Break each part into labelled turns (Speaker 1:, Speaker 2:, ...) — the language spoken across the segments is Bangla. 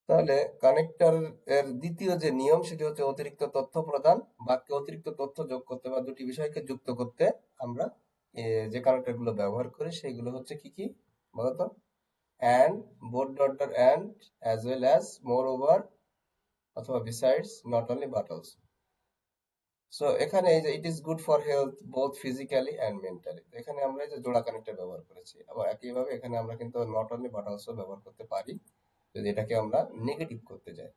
Speaker 1: তাহলে কানেক্টর এর দ্বিতীয় যে নিয়ম সেটি হচ্ছে অতিরিক্ত তথ্য প্রদান। বাক্যে অতিরিক্ত তথ্য যোগ করতে বা দুটি বিষয়কে যুক্ত করতে আমরা যে কানেক্টর গুলো ব্যবহার করি সেগুলো হচ্ছে কি কি বলতো? And, both dot dot and, as well as, moreover অথবা besides, not only but also. So এখানে এই যে it is good for health both physically and mentally, এখানে আমরা এই যে জোড়া কানেক্টর ব্যবহার করেছি। আবার একইভাবে এখানে আমরা কিন্তু নট অনলি বাট অলসো ব্যবহার করতে পারি যদি এটাকে আমরা নেগেটিভ করতে যাই।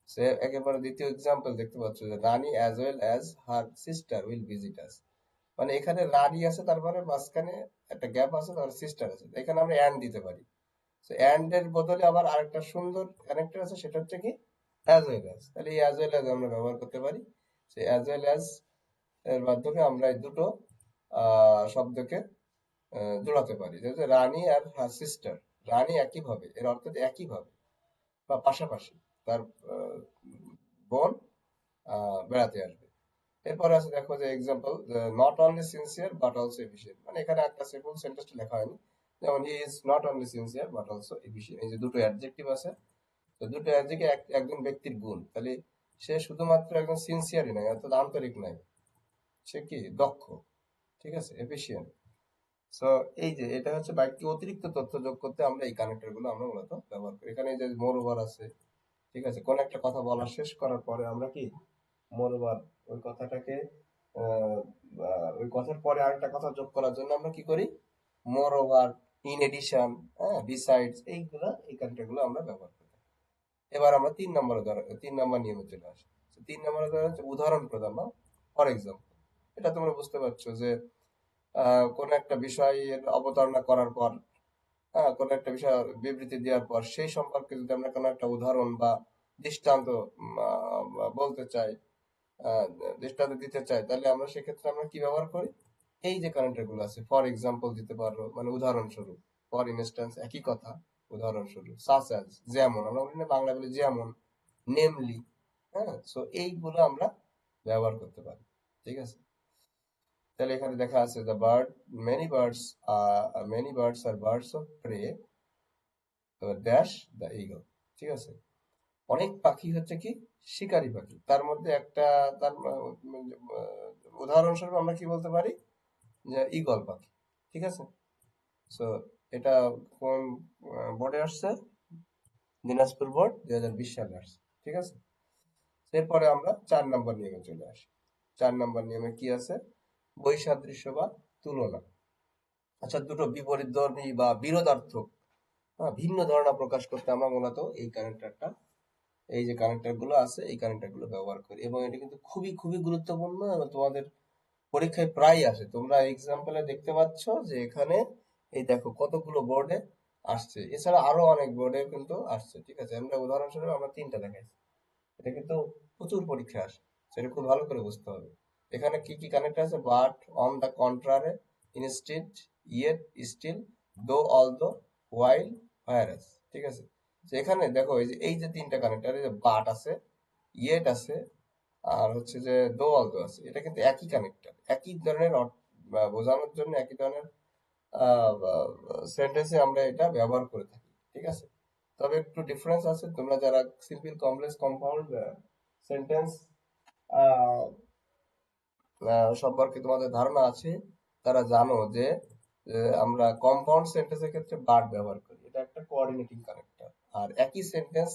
Speaker 1: সে একেবারে দ্বিতীয় এক্সাম্পল দেখতে পাচ্ছ যে Rani as well as her sister will visit us. মানে এখানে রানী আছে, তারপরে মাঝখানে একটা গ্যাপ আছে, তারপরে সিস্টার আছে, এখানে আমরা অ্যান্ড দিতে পারি। তো অ্যান্ড এর বদলে আবার আরেকটা সুন্দর কানেক্টর আছে, সেটা হচ্ছে কি অ্যাজ ওয়েল অ্যাজ। তাহলে এই অ্যাজ ওয়েল অ্যাজ আমরা ব্যবহার করতে পারি। সেই অ্যাজ ওয়েল অ্যাজ এর মাধ্যমে আমরা এই দুটো শব্দকে জোড়াতে পারি। যেহেতু রানী আর হার সিস্টার, রানী একইভাবে, এর অর্থ একইভাবে বা পাশাপাশি তার বোন বেড়াতে আসবে। এরপরে আছে দেখো যে example, not only sincere but also efficient. মানে এখানে একটা সিম্পল সেন্টেন্সটা লেখা হয়নি, যেমন he is not only sincere but also efficient. এই যে দুটো অ্যাডজেক্টিভ আছে, তো দুটো অ্যাডজেক্টিভ একজন ব্যক্তির গুণ। তাহলে সে শুধুমাত্র একজন সিনসিয়ারই নয়, অর্থাৎ আন্তরিক নয়, সে কি দক্ষ, ঠিক আছে, এফিশিয়েন্ট। সো এই যে এটা হচ্ছে বাক্যে অতিরিক্ত তথ্য যোগ করতে আমরা এই কানেক্টর গুলো আমরা মূলত ব্যবহার করি। এখানে এই যে মোর ওভার আছে, ঠিক আছে, কোন একটা কথা বলা শেষ করার পরে আমরা কি মোরওভার, ওই কথাটাকে আহ, ওই কথার পরে আরেকটা কথা যোগ করার জন্য আমরা কি করি মোর ওভার, ইন এডিশন, হ্যাঁ, বিসাইডস, এইগুলা এই কানেক্টর গুলো আমরা ব্যবহার করি। এবার আমরা 3 নম্বর নিয়মে চলে আসি। তো 3 নম্বর উদাহরণ হচ্ছে উদাহরণ প্রদান বা ফর এক্সাম্পল। এটা তোমরা বুঝতে পারছো যে কোন একটা বিষয়ের অবতারণা করার পর, হ্যাঁ, কোন একটা বিষয় বিবৃতি দেওয়ার পর সেই সম্পর্কে যদি আমরা কোনো একটা উদাহরণ বা দৃষ্টান্ত বলতে চাই, আহ, দৃষ্টান্ত দিতে চাই, তাহলে আমরা সেক্ষেত্রে আমরা কি ব্যবহার করি? এই যে কানেক্টর গুলো আছে, ফর এক্সাম্পল দিতে পারো, মানে উদাহরণস্বরূপ, ফর ইনস্ট্যান্স একই কথা, উদাহরণস্বরূপ, সাচ অ্যাজ যেমন, আমরা বলি না বাংলা বলি যেমন, নেমলি, হ্যাঁ, সো এইগুলো আমরা ব্যবহার করতে পারি, ঠিক আছে। তাহলে এখানে দেখা আছে the bird, many birds, many birds আর birds of prey dash the eagle, ঠিক আছে। অনেক পাখি হচ্ছে কি শিকারী পাখি, তার মধ্যে একটা, তার উদাহরণস্বরূপ আমরা কি বলতে পারি যে ঈগল পাখি, ঠিক আছে। সো এটা কোন বোর্ডে আসছে? দিনাজপুর বোর্ড 2020 সালে আসছে, ঠিক আছে। এরপরে আমরা 4 নম্বর নিয়মে চলে আসি। 4 নম্বর নিয়মে কি আছে? বৈসাদৃশ্য বা তুলনা। আচ্ছা, দুটো বিপরীতধর্মী বা বিরোধার্থক, হ্যাঁ, ভিন্ন ধারণা প্রকাশ করতে আমরা মূলত এই কানেক্টরটা, এই যে কানেক্টর গুলো আছে এই কানেক্টর গুলো ব্যবহার করি, এবং এটা কিন্তু খুবই খুবই গুরুত্বপূর্ণ এবং তোমাদের পরীক্ষায় প্রায় আসে। তোমরা এক্সাম্পলে দেখতে পাচ্ছ যে এখানে এই দেখো কতগুলো বোর্ডে আসছে, এছাড়া আরো অনেক বোর্ডে কিন্তু আসছে, ঠিক আছে। আমরা উদাহরণস্বরূপ আমরা 3টা দেখাইছি, এটা কিন্তু প্রচুর পরীক্ষা আসে, সেটা খুব ভালো করে বুঝতে হবে। এখানে কি কি কানেক্ট আছে? But, on the contrary, instead, yet, still, though, although, while, whereas, ঠিক আছে। তো এখানে দেখো এই যে 3টা কানেক্টর, এই যে বাট আছে, ইয়েট আছে, আর হচ্ছে যে দো অলদো আছে, এটা কিন্তু একই কানেক্টর, একই ধরনের বোঝানোর জন্য একই ধরনের সেন্টেন্সে আমরা এটা ব্যবহার করে থাকি, ঠিক আছে। তবে একটু ডিফারেন্স আছে, তোমরা যারা সিম্পল কমপ্লেক্স কম্পাউন্ড সেন্টেন্স সম্পর্কে তোমাদের ধারণা আছে, তারা জানো যে আমরা কম্পাউন্ড সেন্টেন্সের ক্ষেত্রে বাট ব্যবহার করি, এটা একটা কোঅর্ডিনেটিং কানেক্টর। আর একই সেন্টেন্স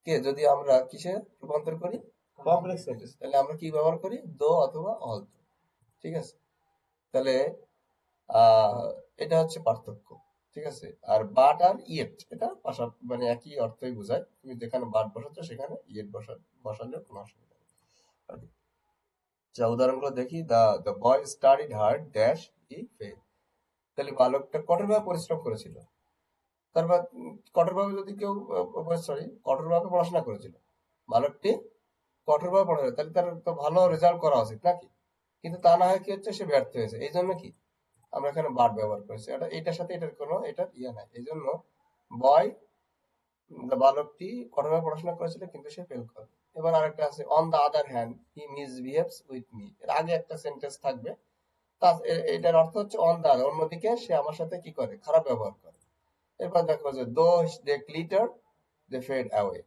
Speaker 1: কে যদি আমরা কিসে রূপান্তর করি, কমপ্লেক্স সেন্টেন্স, তাহলে আমরা কি ব্যবহার করি? দো অথবা অল, ঠিক আছে। তাহলে আহ এটা হচ্ছে পার্থক্য, ঠিক আছে। আর বাট আর ইয়েট এটা মানে একই অর্থই বোঝায়, তুমি যেখানে বাট বসাচ্ছ সেখানে ইয়েট বসালেও কোনো অসুবিধা নেই। Okay, যা উদাহরণগুলো দেখি, the the boy studied hard dash he fail. তাহলে বালকটা কঠোরভাবে পরিশ্রম করেছিল, তারপর কঠোরভাবে যদি কেউ, সরি, কঠোরভাবে পড়াশোনা করেছিল, বালকটি কঠোরভাবে পড়াশোনা, তাহলে তার তো ভালো রেজাল্ট করা উচিত নাকি? কিন্তু তা না হয় কি হচ্ছে, সে ব্যর্থ হয়েছে, এই জন্য কি আমরা এখানে বাট ব্যবহার করেছি, এটা এটার সাথে এটার কোনো এটার ইয়ে নাই, এই জন্য বয়, বালকটি কঠোরভাবে পড়াশোনা করেছিল কিন্তু সে ফেল করে। এবার আরেকটা আছে, on the other hand he misbehaves with me, এর আগে একটা সেন্টেন্স থাকবে, এটার অর্থ হচ্ছে অন দা আদার, অন্যদিকে সে আমার সাথে কি করে, খারাপ ব্যবহার করে। এরপর দেখো যে দো দে গ্লিটার they fade away.